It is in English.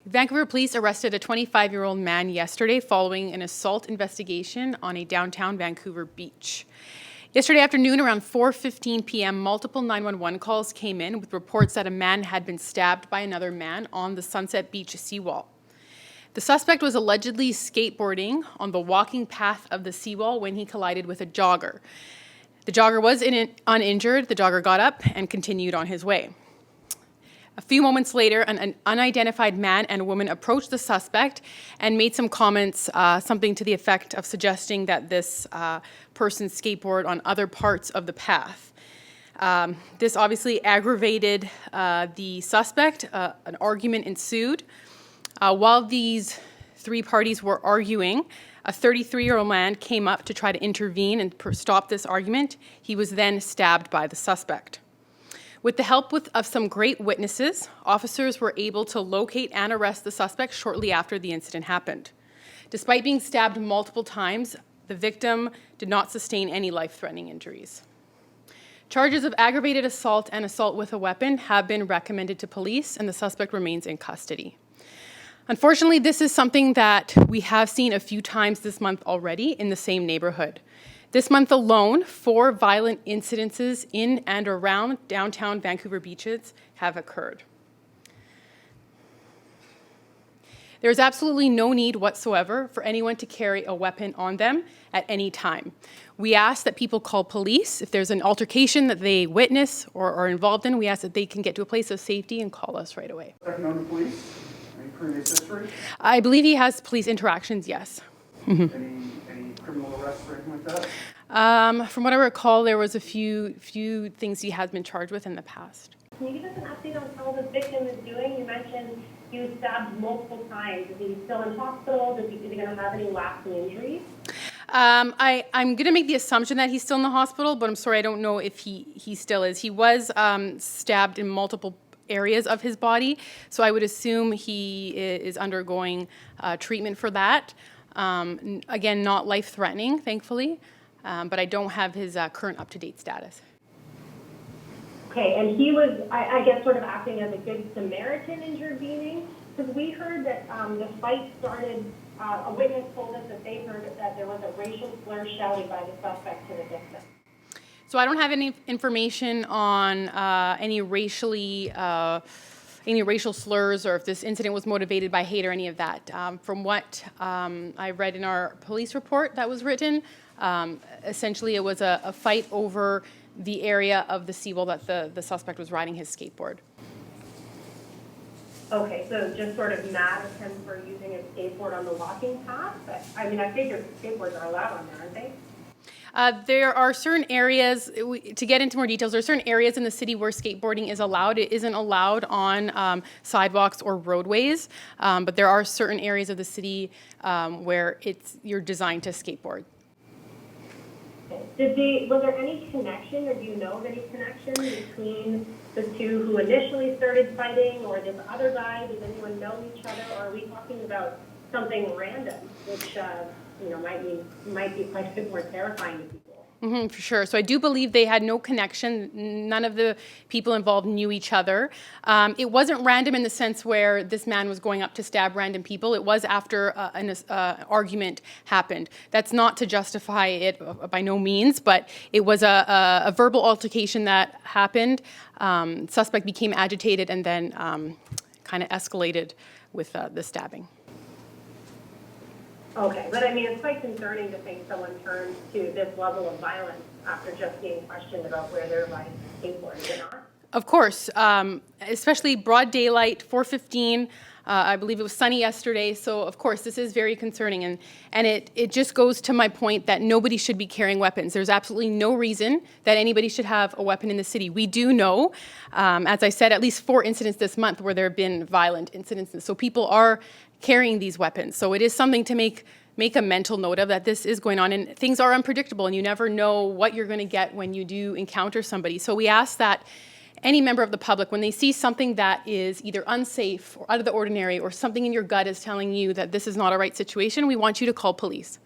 Vancouver police arrested a 25-year-old man yesterday following an assault investigation on a downtown Vancouver beach. Yesterday afternoon, around 4:15 p.m., multiple 911 calls came in with reports that a man had been stabbed by another man on the Sunset Beach seawall. The suspect was allegedly skateboarding on the walking path of the seawall when he collided with a jogger. The jogger was uninjured. The jogger got up and continued on his way. A few moments later, an unidentified man and a woman approached the suspect and made some comments, something to the effect of suggesting that this person skateboard on other parts of the path. This obviously aggravated the suspect. An argument ensued. While these three parties were arguing, a 33-year-old man came up to try to intervene and stop this argument. He was then stabbed by the suspect. With the help of some great witnesses, officers were able to locate and arrest the suspect shortly after the incident happened. Despite being stabbed multiple times, the victim did not sustain any life-threatening injuries. Charges of aggravated assault and assault with a weapon have been recommended to police, and the suspect remains in custody. Unfortunately, this is something that we have seen a few times this month already in the same neighborhood. This month alone, 4 violent incidences in and around downtown Vancouver beaches have occurred. There is absolutely no need whatsoever for anyone to carry a weapon on them at any time. We ask that people call police. If there's an altercation that they witness or are involved in, we ask that they can get to a place of safety and call us right away. Known to police? Any previous history? I believe he has police interactions, yes. Any criminal arrests or anything like that? From what I recall, there was a few things he has been charged with in the past. Can you give us an update on how the victim is doing? You mentioned he was stabbed multiple times. Is he still in hospital? Is he going to have any lasting injuries? I'm going to make the assumption that he's still in the hospital, but I'm sorry, I don't know if he still is. He was stabbed in multiple areas of his body, so I would assume he is undergoing treatment for that. Again, not life-threatening, thankfully, but I don't have his current up-to-date status. Okay, and he was, I guess, sort of acting as a good Samaritan intervening, because we heard that the fight started, a witness told us that they heard that there was a racial slur shouted by the suspect to the victim. So I don't have any information on any racial slurs or if this incident was motivated by hate or any of that. From what I read in our police report that was written, essentially it was a fight over the area of the seawall that the suspect was riding his skateboard. Okay, so just sort of mad at him for using a skateboard on the walking path? But, I mean, I figure skateboards are allowed on there, aren't they? There are certain areas, to get into more details, there are certain areas in the city where skateboarding is allowed. It isn't allowed on sidewalks or roadways, but there are certain areas of the city where you're designed to skateboard. Was there any connection, or do you know of any connection between the two who initially started fighting, or this other guy? Does anyone know each other, or are we talking about something random, which might be quite a bit more terrifying to people? Mm-hmm, for sure. So I do believe they had no connection. None of the people involved knew each other. It wasn't random in the sense where this man was going up to stab random people. It was after an argument happened. That's not to justify it by no means, but it was a verbal altercation that happened. Suspect became agitated and then kind of escalated with the stabbing. Okay, but I mean, it's quite concerning to think someone turns to this level of violence after just being questioned about where they're riding a skateboard, is it not? Of course, especially broad daylight, 4:15. I believe it was sunny yesterday, so of course this is very concerning, and it just goes to my point that nobody should be carrying weapons. There's absolutely no reason that anybody should have a weapon in the city. We do know, as I said, at least 4 incidents this month where there have been violent incidents, so people are carrying these weapons. So it is something to make a mental note of, that this is going on, and things are unpredictable, and you never know what you're going to get when you do encounter somebody. So we ask that any member of the public, when they see something that is either unsafe or out of the ordinary, or something in your gut is telling you that this is not a right situation, we want you to call police.